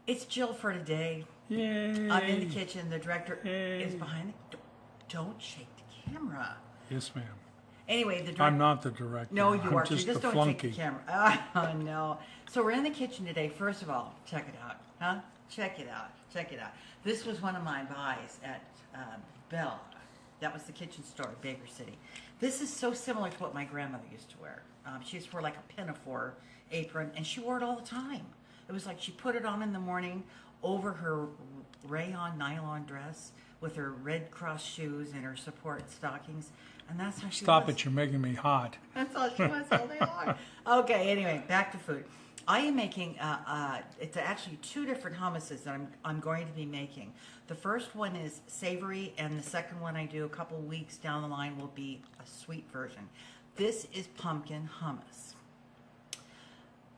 It's Jill for today. Yay! I'm in the kitchen. The director Yay. is behind the. Don't shake the camera. Yes, ma'am. Anyway, the director. I'm not the director. No, you I'm are. So just just the don't flunky. shake the camera. Oh no. So we're in the kitchen today. First of all, check it out, huh? Check it out. Check it out. This was one of my buys at Bell. That was the kitchen store, Baker City. This is so similar to what my grandmother used to wear. She used to wear like a pinafore apron, and she wore it all the time. It was like she put it on in the morning over her rayon nylon dress with her Red Cross shoes and her support stockings, and that's how she Stop was. it! You're making me hot. That's all she was all day long. Okay, anyway, back to food. I am making, it's actually two different hummuses that I'm going to be making. The first one is savory, and the second one I do a couple weeks down the line will be a sweet version. This is pumpkin hummus.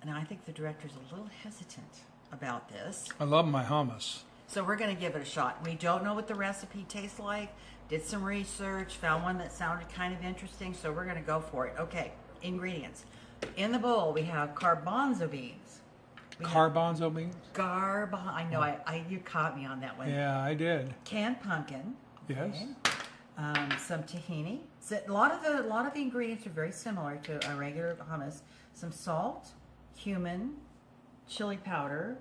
Now, I think the director's a little hesitant about this. I love my hummus. So we're going to give it a shot. We don't know what the recipe tastes like. Did some research, found one that sounded kind of interesting, so we're going to go for it. Okay, ingredients. In the bowl, we have garbanzo beans. Garbanzo beans? I know, you caught me on that one. Yeah, I did. Canned pumpkin. Yes. Okay. Some tahini. So a lot of the ingredients are very similar to a regular hummus. Some salt, cumin, chili powder,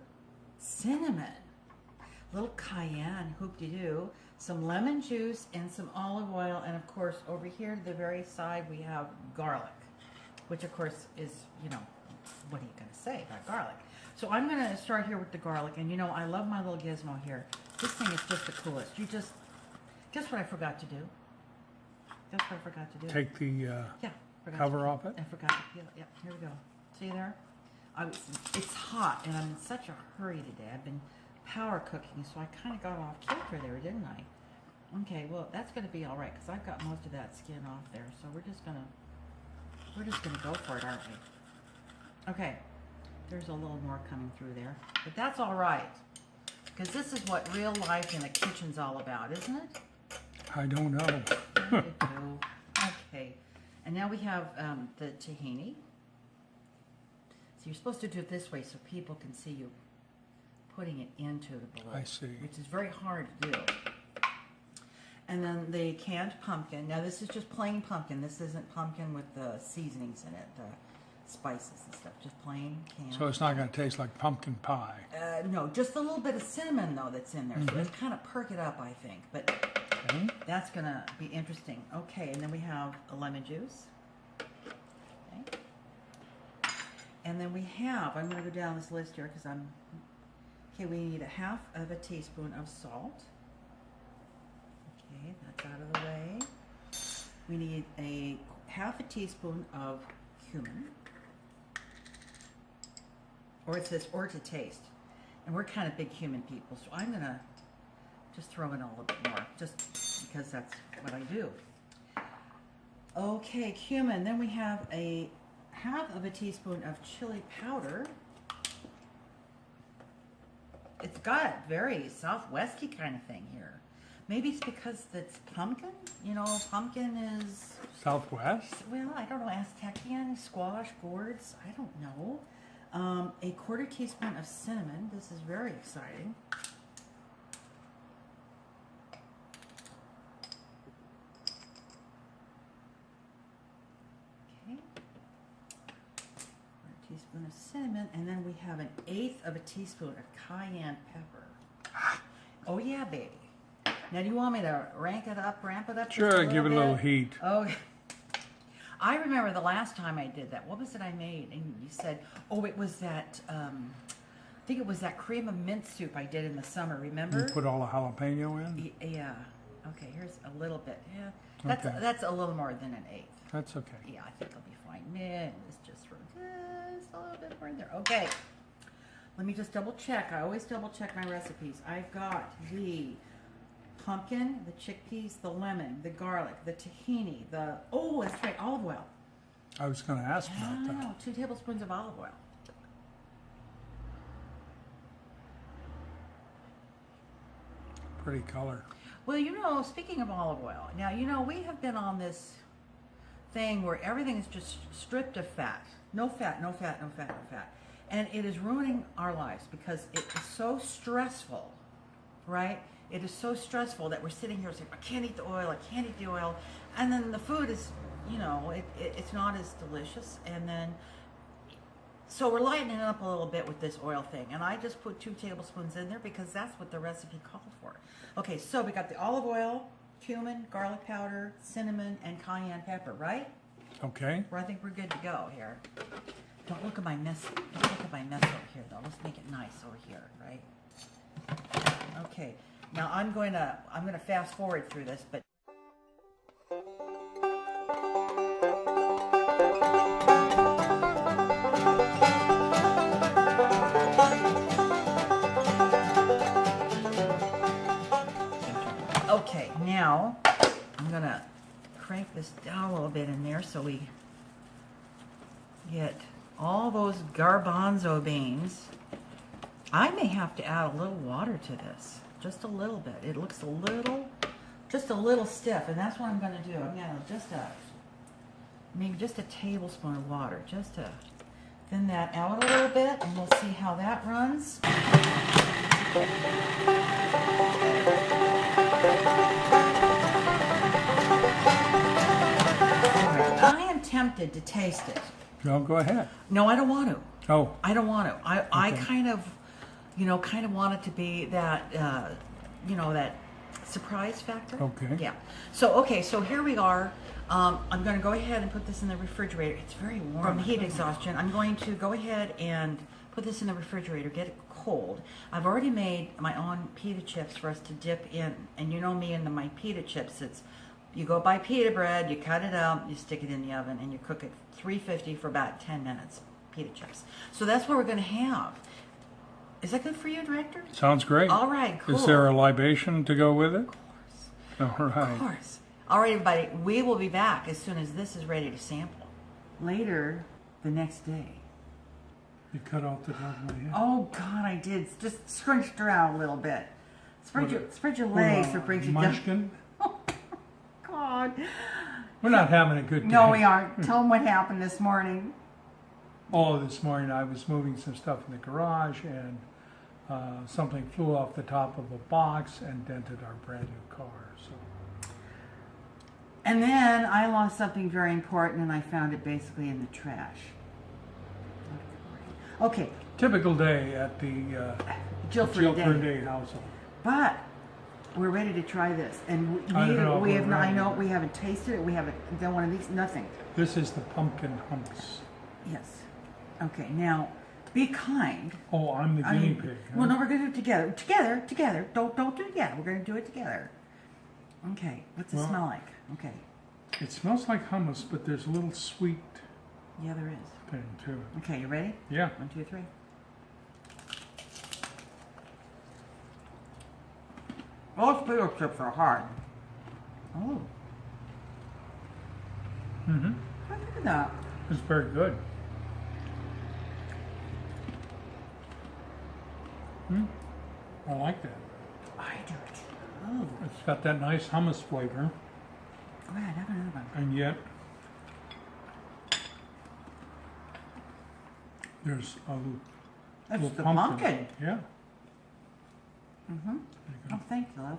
cinnamon, a little cayenne, hoop-de-doo, some lemon juice, and some olive oil. And of course, over here to the very side, we have garlic, which of course is, what are you going to say about garlic? So I'm going to start here with the garlic. And I love my little gizmo here. This thing is just the coolest. Guess what I forgot to do? Guess what I forgot to do? Take the cover off it. I forgot to peel it. Yep, here we go. See there? It's hot, and I'm in such a hurry today. I've been power cooking, so I kind of got off kilter there, didn't I? Okay, well, that's going to be all right, because I've got most of that skin off there, so we're just gonna go for it, aren't we? Okay, there's a little more coming through there, but that's all right, because this is what real life in the kitchen's all about, isn't it? I don't know. You do. Okay, and now we have the tahini. So you're supposed to do it this way so people can see you putting it into the bowl. I see. Which is very hard to do. And then the canned pumpkin. Now this is just plain pumpkin. This isn't pumpkin with the seasonings in it, the spices and stuff. Just plain canned. So it's not going to taste like pumpkin pie. No, just a little bit of cinnamon though that's in there. So it's kind of perk it up, I think. But that's going to be interesting. Okay, and then we have a lemon juice. Okay. And then we have, I'm going to go down this list here because we need a half of a teaspoon of salt. Okay, that's out of the way. We need a half a teaspoon of cumin. Or it says, or to taste. And we're kind of big cumin people, so I'm going to just throw in a little bit more, just because that's what I do. Okay, cumin. Then we have a half of a teaspoon of chili powder. It's got very Southwesty kind of thing here. Maybe it's because it's pumpkin. Pumpkin is Southwest? well, I don't know, Aztecian, squash, gourds. I don't know. A quarter teaspoon of cinnamon. This is very exciting. Teaspoon of cinnamon, and then we have 1/8 of a teaspoon of cayenne pepper. Oh yeah, baby. Now do you want me to ramp it up? Sure, give it a little heat. Oh, I remember the last time I did that. What was it I made? And you said, oh, it was that. I think it was that cream of mint soup I did in the summer. Remember? You put all the jalapeno in? Yeah. Okay. Here's a little bit. Yeah. That's a little more than 1/8. That's okay. Yeah, I think it'll be fine. Man, let's just throw just a little bit more in there. Okay. Let me just double check. I always double check my recipes. I've got the pumpkin, the chickpeas, the lemon, the garlic, the tahini, oh, that's right, olive oil. I was going to ask about that. 2 tablespoons of olive oil. Pretty color. Well, speaking of olive oil, now, we have been on this thing where everything is just stripped of fat. No fat, no fat, no fat, no fat. And it is ruining our lives because it is so stressful, right? It is so stressful that we're sitting here saying, I can't eat the oil, I can't eat the oil. And then the food is, you know, it's not as delicious. And then, so we're lightening it up a little bit with this oil thing. And I just put 2 tablespoons in there because that's what the recipe called for. Okay, so we got the olive oil, cumin, garlic powder, cinnamon, and cayenne pepper, right? Okay. Well, I think we're good to go here. Don't look at my mess. Don't look at my mess over here, though. Let's make it nice over here, right? Okay. Now I'm going to fast forward through this, but okay. Now I'm going to crank this down a little bit in there so we get all those garbanzo beans. I may have to add a little water to this, just a little bit. It looks just a little stiff, and that's what I'm going to do. I'm going to maybe just a tablespoon of water, just to thin that out a little bit, and we'll see how that runs. I am tempted to taste it. No, go ahead. No, I don't want to. Oh. I don't want to. I kind of want it to be that, that surprise factor. Okay. Yeah. So here we are. I'm going to go ahead and put this in the refrigerator. It's very warm. From heat exhaustion, I'm going to go ahead and put this in the refrigerator, get it cold. I've already made my own pita chips for us to dip in. And you know me and my pita chips, you go buy pita bread, you cut it out, you stick it in the oven, and you cook it 350 for about 10 minutes. Pita chips. So that's what we're going to have. Is that good for you, Director? Sounds great. All right, cool. Is there a libation to go with it? Of course. All right. Of course. All right, everybody. We will be back as soon as this is ready to sample. Later, the next day. You cut off the top of my head. Oh, God, I did. Just scrunched her out a little bit. Spread your legs so it brings you down. Munchkin? Oh, God. We're not having a good day. No, we aren't. Tell them what happened this morning. Oh, this morning I was moving some stuff in the garage and something flew off the top of a box and dented our brand new car. So. And then I lost something very important and I found it basically in the trash. Okay. Typical day at the Jill Day household. But we're ready to try this, and we haven't tasted it. We haven't done one of these. Nothing. This is the pumpkin hummus. Yes. Okay. Now, be kind. Oh, I'm the guinea pig. Huh? Well, no, we're gonna do it together. Together. Don't do it yet. We're gonna do it together. Okay. What's it smell like? Okay. It smells like hummus, but there's a little sweet. Yeah, there is. Thing to it. Okay, you ready? Yeah. 1, 2, 3. Those potato chips are hard. Oh. Mm-hmm. Look at that. It's very good. I like that. I do too. It's got that nice hummus flavor. Go ahead, have another one. And yet, there's a little the pumpkin. pumpkin. Yeah. Mm-hmm. Oh, thank you, love.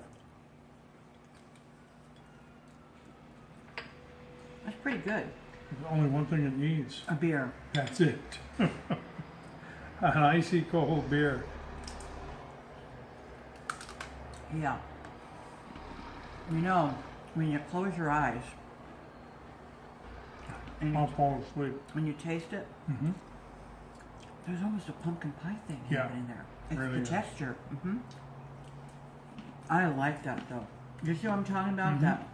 That's pretty good. There's only one thing it needs. A beer. That's it. An icy cold beer. Yeah. You know, when you close your eyes and I'll fall asleep. when you taste it, there's almost a pumpkin pie thing happening there. It's really the texture. I like that though. You see what I'm talking about? That.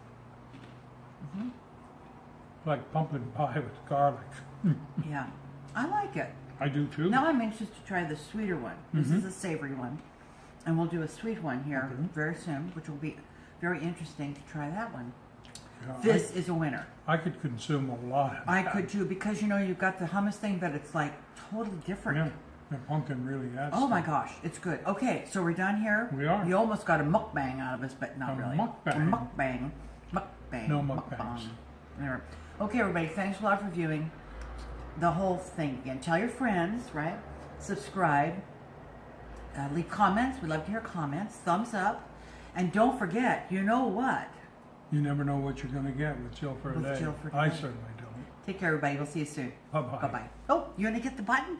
Like pumpkin pie with garlic. Yeah. I like it. I do too. Now I'm anxious to try the sweeter one. This is a savory one. And we'll do a sweet one here very soon, which will be very interesting to try that one. Yeah, This is a winner. I could consume a lot of I that. could too, because you know you've got the hummus thing, but it's like totally different. Yeah, the pumpkin really adds. Oh my gosh, it's good. Okay, so we're done here. We are. You almost got a mukbang out of us, but not A really. mukbang. A mukbang. Mukbang. No mukbangs. There. Okay, everybody, thanks a lot for viewing the whole thing again. Tell your friends, right? subscribe, leave comments. We love to hear comments. Thumbs up. And don't forget, you know what? You never know what you're going to get with Jill for a With day. Jill for a I day. certainly don't. Take care, everybody. We'll see you soon. Bye-bye. Bye-bye. Oh, you want to get the button?